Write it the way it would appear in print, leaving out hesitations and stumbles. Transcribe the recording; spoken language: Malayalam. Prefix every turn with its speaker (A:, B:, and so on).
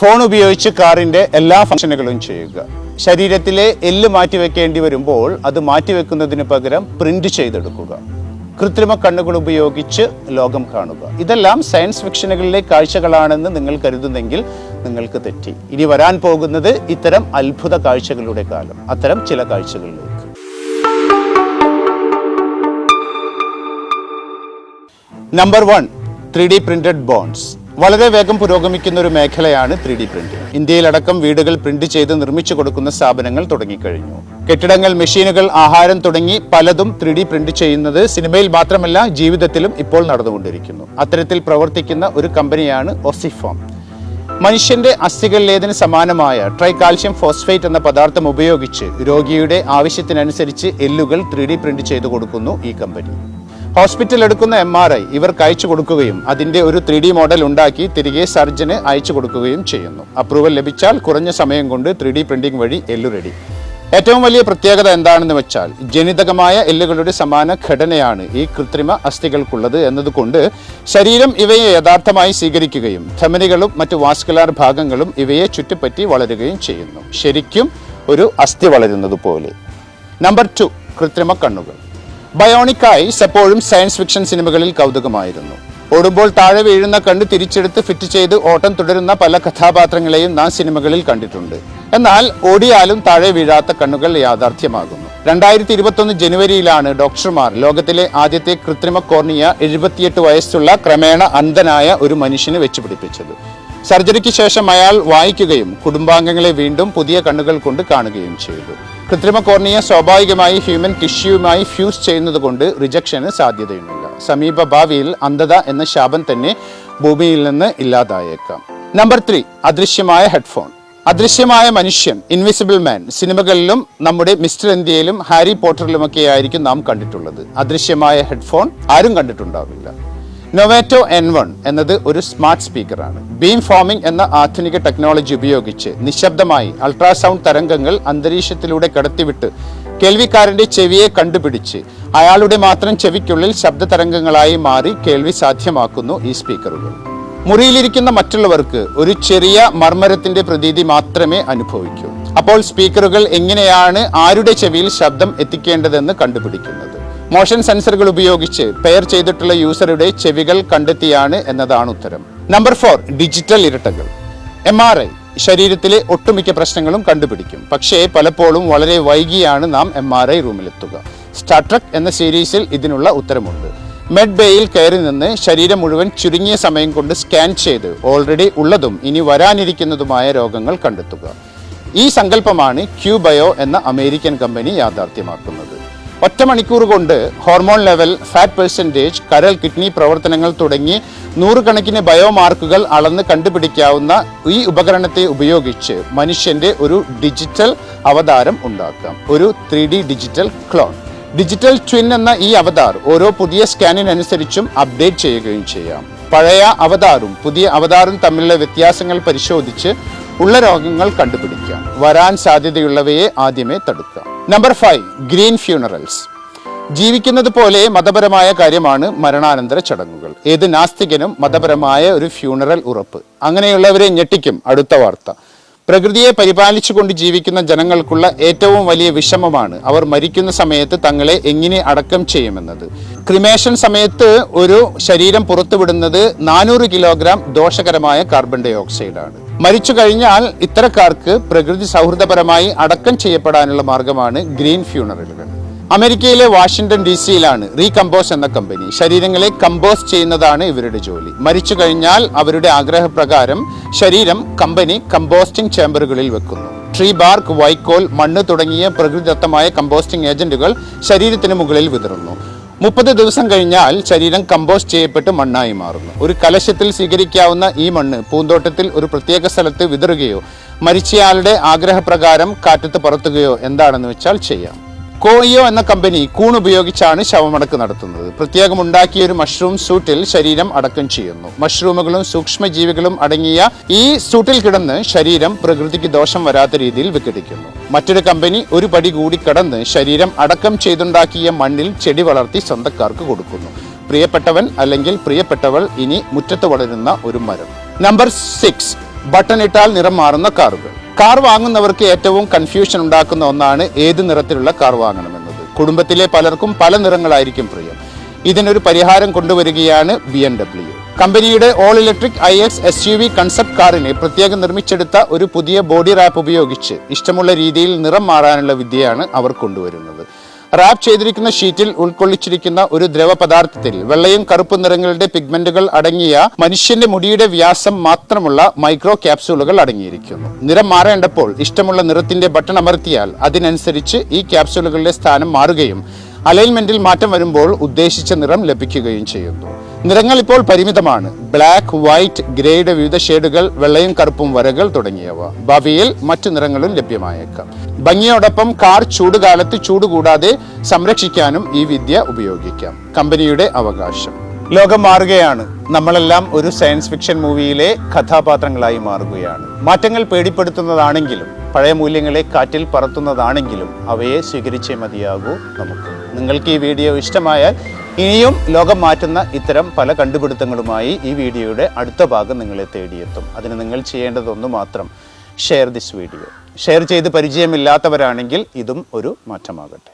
A: ഫോൺ ഉപയോഗിച്ച് കാറിന്റെ എല്ലാ ഫംഗ്ഷനുകളും ചെയ്യുക. ശരീരത്തിലെ എല്ല് മാറ്റിവെക്കേണ്ടി വരുമ്പോൾ അത് മാറ്റിവെക്കുന്നതിന് പകരം പ്രിന്റ് ചെയ്തെടുക്കുക. കൃത്രിമ കണ്ണുകൾ ഉപയോഗിച്ച് ലോകം കാണുക. ഇതെല്ലാം സയൻസ് ഫിക്ഷനുകളിലെ കാഴ്ചകളാണെന്ന് നിങ്ങൾ കരുതുന്നെങ്കിൽ നിങ്ങൾക്ക് തെറ്റി. ഇനി വരാൻ പോകുന്നത് ഇത്തരം അത്ഭുത കാഴ്ചകളുടെ കാലം. അത്തരം ചില കാഴ്ചകളിലേക്ക്. Number 1, 3D printed bones. വളരെ വേഗം പുരോഗമിക്കുന്ന ഒരു മേഖലയാണ് 3D പ്രിന്റിംഗ്. ഇന്ത്യയിലടക്കം വീടുകൾ പ്രിന്റ് ചെയ്ത് നിർമ്മിച്ചു കൊടുക്കുന്ന സ്ഥാപനങ്ങൾ തുടങ്ങിക്കഴിഞ്ഞു. കെട്ടിടങ്ങൾ, മെഷീനുകൾ, ആഹാരം തുടങ്ങി പലതും 3D പ്രിന്റ് ചെയ്യുന്നത് സിനിമയിൽ മാത്രമല്ല ജീവിതത്തിലും ഇപ്പോൾ നടന്നുകൊണ്ടിരിക്കുന്നു. അത്തരത്തിൽ പ്രവർത്തിക്കുന്ന ഒരു കമ്പനിയാണ് ഓസിഫോം. മനുഷ്യന്റെ അസ്ഥികളിലേതിന് സമാനമായ ട്രൈകാൽഷ്യം ഫോസ്ഫേറ്റ് എന്ന പദാർത്ഥം ഉപയോഗിച്ച് രോഗിയുടെ ആവശ്യത്തിനനുസരിച്ച് എല്ലുകൾ 3D പ്രിന്റ് ചെയ്തു കൊടുക്കുന്നു ഈ കമ്പനി. ഹോസ്പിറ്റൽ എടുക്കുന്ന MRI ഇവർക്ക് അയച്ചു കൊടുക്കുകയും അതിന്റെ ഒരു 3D മോഡൽ ഉണ്ടാക്കി തിരികെ സർജന് അയച്ചു കൊടുക്കുകയും ചെയ്യുന്നു. അപ്രൂവൽ ലഭിച്ചാൽ കുറഞ്ഞ സമയം കൊണ്ട് 3D പ്രിന്റിംഗ് വഴി എല്ലു റെഡി. ഏറ്റവും വലിയ പ്രത്യേകത എന്താണെന്ന് വെച്ചാൽ ജനിതകമായ എല്ലുകളുടെ സമാന ഘടനയാണ് ഈ കൃത്രിമ അസ്ഥികൾക്കുള്ളത് എന്നതുകൊണ്ട് ശരീരം ഇവയെ യഥാർത്ഥമായി സ്വീകരിക്കുകയും ധമനികളും മറ്റു വാസ്കുലാർ ഭാഗങ്ങളും ഇവയെ ചുറ്റിപ്പറ്റി വളരുകയും ചെയ്യുന്നു. ശരിക്കും ഒരു അസ്ഥി വളരുന്നത് പോലെ. നമ്പർ 2, കൃത്രിമ കണ്ണുകൾ. ബയോണിക് ഐസ് എപ്പോഴും സയൻസ് ഫിക്ഷൻ സിനിമകളിൽ കൗതുകമായിരുന്നു. ഓടുമ്പോൾ താഴെ വീഴുന്ന കണ്ണ് തിരിച്ചെടുത്ത് ഫിറ്റ് ചെയ്ത് ഓട്ടം തുടരുന്ന പല കഥാപാത്രങ്ങളെയും നാം സിനിമകളിൽ കണ്ടിട്ടുണ്ട്. എന്നാൽ ഓടിയാലും താഴെ വീഴാത്ത കണ്ണുകൾ യാഥാർത്ഥ്യമാകുന്നു. 2021 ജനുവരിയിലാണ് ഡോക്ടർമാർ ലോകത്തിലെ ആദ്യത്തെ കൃത്രിമ കോർണിയ 78 വയസ്സുള്ള ക്രമേണ അന്ധനായ ഒരു മനുഷ്യന് വെച്ചുപിടിപ്പിച്ചത്. സർജറിക്ക് ശേഷം അയാൾ വായിക്കുകയും കുടുംബാംഗങ്ങളെ വീണ്ടും പുതിയ കണ്ണുകൾ കൊണ്ട് കാണുകയും ചെയ്തു. കൃത്രിമ കോർണിയ സ്വാഭാവികമായി ഹ്യൂമൻ ടിഷ്യൂവുമായി ഫ്യൂസ് ചെയ്യുന്നത് കൊണ്ട് റിജക്ഷന് സാധ്യതയുമില്ല. സമീപ ഭാവിയിൽ അന്ധത എന്ന ശാപം തന്നെ ഭൂമിയിൽ നിന്ന് ഇല്ലാതായേക്കാം. നമ്പർ 3, അദൃശ്യമായ ഹെഡ്ഫോൺ. അദൃശ്യമായ മനുഷ്യൻ, ഇൻവിസിബിൾ മാൻ സിനിമകളിലും നമ്മുടെ മിസ്റ്റർ ഇന്ത്യയിലും ഹാരി പോട്ടറിലുമൊക്കെ ആയിരിക്കും നാം കണ്ടിട്ടുള്ളത്. അദൃശ്യമായ ഹെഡ്ഫോൺ ആരും കണ്ടിട്ടുണ്ടാവില്ല. നൊവേറ്റോ N1 എന്നത് ഒരു സ്മാർട്ട് സ്പീക്കറാണ്. ബീം ഫോമിംഗ് എന്ന ആധുനിക ടെക്നോളജി ഉപയോഗിച്ച് നിശബ്ദമായി അൾട്രാസൗണ്ട് തരംഗങ്ങൾ അന്തരീക്ഷത്തിലൂടെ കടത്തിവിട്ട് കേൾവിക്കാരന്റെ ചെവിയെ കണ്ടുപിടിച്ച് അയാളുടെ മാത്രം ചെവിക്കുള്ളിൽ ശബ്ദ തരംഗങ്ങളായി മാറി കേൾവി സാധ്യമാക്കുന്നു ഈ സ്പീക്കറുകൾ. മുറിയിലിരിക്കുന്ന മറ്റുള്ളവർക്ക് ഒരു ചെറിയ മർമ്മരത്തിന്റെ പ്രതീതി മാത്രമേ അനുഭവിക്കൂ. അപ്പോൾ സ്പീക്കറുകൾ എങ്ങനെയാണ് ആരുടെ ചെവിയിൽ ശബ്ദം എത്തിക്കേണ്ടതെന്ന് കണ്ടുപിടിക്കുന്നത്? മോഷൻ സെൻസറുകൾ ഉപയോഗിച്ച് പെയർ ചെയ്തിട്ടുള്ള യൂസറുടെ ചെവികൾ കണ്ടെത്തിയാണ് എന്നതാണ് ഉത്തരം. Number 4, digital ഇരട്ടകൾ. MRI ശരീരത്തിലെ ഒട്ടുമിക്ക പ്രശ്നങ്ങളും കണ്ടുപിടിക്കും. പക്ഷേ പലപ്പോഴും വളരെ വൈകിയാണ് നാം MRI റൂമിലെത്തുക. സ്റ്റാർ ട്രെക്ക് എന്ന സീരീസിൽ ഇതിനുള്ള ഉത്തരമുണ്ട്. മെഡ് ബേയിൽ കയറി നിന്ന് ശരീരം മുഴുവൻ ചുരുങ്ങിയ സമയം കൊണ്ട് സ്കാൻ ചെയ്ത് ഓൾറെഡി ഉള്ളതും ഇനി വരാനിരിക്കുന്നതുമായ രോഗങ്ങൾ കണ്ടെത്തുക. ഈ സങ്കല്പമാണ് ക്യൂബയോ എന്ന അമേരിക്കൻ കമ്പനി യാഥാർത്ഥ്യമാക്കുന്നത്. ഒറ്റ മണിക്കൂർ കൊണ്ട് ഹോർമോൺ ലെവൽ, ഫാറ്റ് പെർസെൻറ്റേജ്, കരൾ, കിഡ്നി പ്രവർത്തനങ്ങൾ തുടങ്ങി 100 കണക്കിന് ബയോമാർക്കുകൾ അളന്ന് കണ്ടുപിടിക്കാവുന്ന ഈ ഉപകരണത്തെ ഉപയോഗിച്ച് മനുഷ്യന്റെ ഒരു ഡിജിറ്റൽ അവതാരം ഉണ്ടാക്കാം. ഒരു 3D digital clone. Digital twin എന്ന ഈ അവതാർ ഓരോ പുതിയ സ്കാനിനനുസരിച്ചും അപ്ഡേറ്റ് ചെയ്യുകയും ചെയ്യാം. പഴയ അവതാറും പുതിയ അവതാറും തമ്മിലുള്ള വ്യത്യാസങ്ങൾ പരിശോധിച്ച് ഉള്ള രോഗങ്ങൾ കണ്ടുപിടിക്കാം. വരാൻ സാധ്യതയുള്ളവയെ ആദ്യമേ തടുക്കാം. Number 5, green funerals. ജീവിക്കുന്നത് പോലെ മതപരമായ കാര്യമാണ് മരണാനന്തര ചടങ്ങുകൾ. ഏത് നാസ്തികനും മതപരമായ ഒരു ഫ്യൂണറൽ ഉറപ്പ്. അങ്ങനെയുള്ളവരെ ഞെട്ടിക്കും അടുത്ത വാർത്ത. പ്രകൃതിയെ പരിപാലിച്ചുകൊണ്ട് ജീവിക്കുന്ന ജനങ്ങൾക്കുള്ള ഏറ്റവും വലിയ വിഷമമാണ് അവർ മരിക്കുന്ന സമയത്ത് തങ്ങളെ എങ്ങനെ അടക്കം ചെയ്യുമെന്നത്. ക്രിമേഷൻ സമയത്ത് ഒരു ശരീരം പുറത്തുവിടുന്നത് 400 കിലോഗ്രാം ദോഷകരമായ കാർബൺ ഡൈ ഓക്സൈഡാണ്. മരിച്ചു കഴിഞ്ഞാൽ ഇത്തരക്കാർക്ക് പ്രകൃതി സൗഹൃദപരമായി അടക്കം ചെയ്യപ്പെടാനുള്ള മാർഗമാണ് ഗ്രീൻ ഫ്യൂണറലുകൾ. അമേരിക്കയിലെ വാഷിംഗ്ടൺ DC-യിലാണ് റീകമ്പോസ് എന്ന കമ്പനി. ശരീരങ്ങളെ കമ്പോസ്റ്റ് ചെയ്യുന്നതാണ് ഇവരുടെ ജോലി. മരിച്ചു കഴിഞ്ഞാൽ അവരുടെ ആഗ്രഹപ്രകാരം ശരീരം കമ്പനി കമ്പോസ്റ്റിംഗ് ചേംബറുകളിൽ വെക്കുന്നു. ട്രീ ബാർക്ക്, വൈക്കോൽ, മണ്ണ് തുടങ്ങിയ പ്രകൃതിദത്തമായ കമ്പോസ്റ്റിംഗ് ഏജന്റുകൾ ശരീരത്തിന് മുകളിൽ വിതറുന്നു. 30 ദിവസം കഴിഞ്ഞാൽ ശരീരം കമ്പോസ്റ്റ് ചെയ്യപ്പെട്ട് മണ്ണായി മാറുന്നു. ഒരു കലശത്തിൽ സ്വീകരിക്കാവുന്ന ഈ മണ്ണ് പൂന്തോട്ടത്തിൽ ഒരു പ്രത്യേക സ്ഥലത്ത് വിതറുകയോ മരിച്ചയാളുടെ ആഗ്രഹപ്രകാരം കാറ്റത്ത് പറത്തുകയോ എന്താണെന്ന് വെച്ചാൽ ചെയ്യാം. കോയിയോ എന്ന കമ്പനി കൂൺ ഉപയോഗിച്ചാണ് ശവമടക്ക് നടത്തുന്നത്. പ്രത്യേകം ഉണ്ടാക്കിയ ഒരു മഷ്റൂം സൂട്ടിൽ ശരീരം അടക്കം ചെയ്യുന്നു. മഷ്റൂമുകളും സൂക്ഷ്മജീവികളും അടങ്ങിയ ഈ സൂട്ടിൽ കിടന്ന് ശരീരം പ്രകൃതിക്ക് ദോഷം വരാത്ത രീതിയിൽ വിഘടിക്കുന്നു. മറ്റൊരു കമ്പനി ഒരു പടി കൂടി കടന്ന് ശരീരം അടക്കം ചെയ്തുണ്ടാക്കിയ മണ്ണിൽ ചെടി വളർത്തി സ്വന്തക്കാർക്ക് കൊടുക്കുന്നു. പ്രിയപ്പെട്ടവൻ അല്ലെങ്കിൽ പ്രിയപ്പെട്ടവൾ ഇനി മുറ്റത്ത് വളരുന്ന ഒരു മരം. നമ്പർ 6, ബട്ടൺ ഇട്ടാൽ നിറം മാറുന്ന കാറുകൾ. കാർ വാങ്ങുന്നവർക്ക് ഏറ്റവും കൺഫ്യൂഷൻ ഉണ്ടാക്കുന്ന ഒന്നാണ് ഏത് നിറത്തിലുള്ള കാർ വാങ്ങണമെന്നത്. കുടുംബത്തിലെ പലർക്കും പല നിറങ്ങളായിരിക്കും പ്രിയം. ഇതിനൊരു പരിഹാരം കൊണ്ടുവരികയാണ് BMW. കമ്പനിയുടെ all electric iX SUV concept കാറിനെ പ്രത്യേകം നിർമ്മിച്ചെടുത്ത ഒരു പുതിയ ബോഡി റാപ്പ് ഉപയോഗിച്ച് ഇഷ്ടമുള്ള രീതിയിൽ നിറം മാറാനുള്ള വിദ്യയാണ് അവർ കൊണ്ടുവരുന്നത്. റാപ്പ് ചെയ്തിരിക്കുന്ന ഷീറ്റിൽ ഉൾക്കൊള്ളിച്ചിരിക്കുന്ന ഒരു ദ്രവ പദാർത്ഥത്തിൽ വെള്ളയും കറുപ്പ് നിറങ്ങളുടെ പിഗ്മെന്റുകൾ അടങ്ങിയ മനുഷ്യന്റെ മുടിയുടെ വ്യാസം മാത്രമുള്ള മൈക്രോ ക്യാപ്സൂളുകൾ അടങ്ങിയിരിക്കുന്നു. നിറം മാറേണ്ടപ്പോൾ ഇഷ്ടമുള്ള നിറത്തിന്റെ ബട്ടൺ അമർത്തിയാൽ അതിനനുസരിച്ച് ഈ ക്യാപ്സൂളുകളുടെ സ്ഥാനം മാറുകയും അലൈൻമെന്റിൽ മാറ്റം വരുമ്പോൾ ഉദ്ദേശിച്ച നിറം ലഭിക്കുകയും ചെയ്യുന്നു. നിറങ്ങൾ ഇപ്പോൾ പരിമിതമാണ്. ബ്ലാക്ക്, വൈറ്റ്, ഗ്രേയുടെ വിവിധ ഷെയ്ഡുകൾ, വെള്ളയും കറുപ്പും വരകൾ തുടങ്ങിയവ. ഭാവിയിൽ മറ്റു നിറങ്ങളും ലഭ്യമായേക്കാം. ഭംഗിയോടൊപ്പം കാർ ചൂടുകാലത്ത് ചൂട് കൂടാതെ സംരക്ഷിക്കാനും ഈ വിദ്യ ഉപയോഗിക്കാം. കമ്പനിയുടെ അവകാശം. ലോകം മാറുകയാണ്. നമ്മളെല്ലാം ഒരു സയൻസ് ഫിക്ഷൻ മൂവിയിലെ കഥാപാത്രങ്ങളായി മാറുകയാണ്. മാറ്റങ്ങൾ പേടിപ്പെടുത്തുന്നതാണെങ്കിലും പഴയ മൂല്യങ്ങളെ കാറ്റിൽ പറത്തുന്നതാണെങ്കിലും അവയെ സ്വീകരിച്ചേ മതിയാകൂ നമുക്ക്. നിങ്ങൾക്ക് ഈ വീഡിയോ ഇഷ്ടമായാൽ ഇനിയും ലോകം മാറ്റുന്ന ഇത്തരം പല കണ്ടുപിടുത്തങ്ങളുമായി ഈ വീഡിയോയുടെ അടുത്ത ഭാഗം നിങ്ങളെ തേടിയെത്തും. അതിന് നിങ്ങൾ ചെയ്യേണ്ടതൊന്നു മാത്രം: ഷെയർ ദിസ് വീഡിയോ. ഷെയർ ചെയ്ത് പരിചയമില്ലാത്തവരാണെങ്കിൽ ഇതും ഒരു മാറ്റമാകട്ടെ.